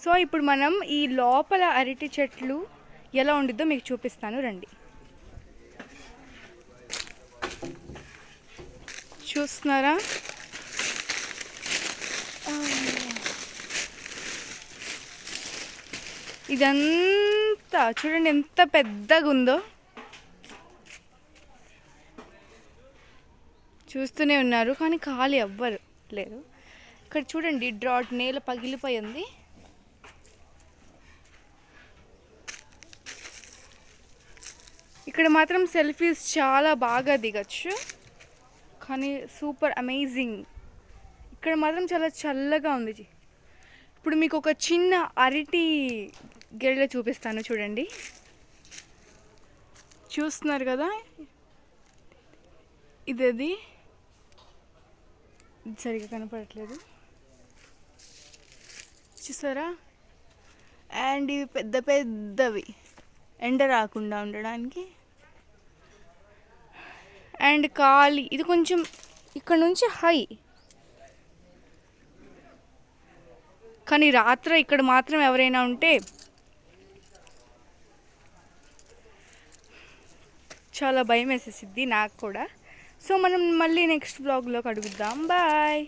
So ఇప్పుడు మనం ఈ లోపల అరటి చెట్లు ఎలా ఉండిద్దో మీకు చూపిస్తాను రండి. చూస్తున్నారా? ఇదంతా చూడండి ఎంత పెద్దగా ఉందో. చూస్తూనే ఉన్నారు కానీ ఖాళీ ఎవ్వరు లేరు. ఇక్కడ చూడండి డ్రాట్ నేల పగిలిపోయింది. ఇక్కడ మాత్రం సెల్ఫీస్ చాలా బాగా దిగచ్చు, కానీ సూపర్ అమేజింగ్. ఇక్కడ మాత్రం చాలా చల్లగా ఉంది. ఇప్పుడు మీకు ఒక చిన్న అరటి గెల చూపిస్తాను చూడండి. చూస్తున్నారు కదా, ఇది సరిగ్గా కనపడట్లేదు, చూసారా? అండ్ ఇవి పెద్ద పెద్దవి ఎండ రాకుండా ఉండడానికి. అండ్ ఖాళీ ఇది కొంచెం ఇక్కడ నుంచి హై, కానీ రాత్రి ఇక్కడ మాత్రం ఎవరైనా ఉంటే చాలా భయం వేసేసిద్ది నాకు కూడా. సో మనం మళ్ళీ నెక్స్ట్ బ్లాగ్లోకి అడుగుద్దాం. బాయ్.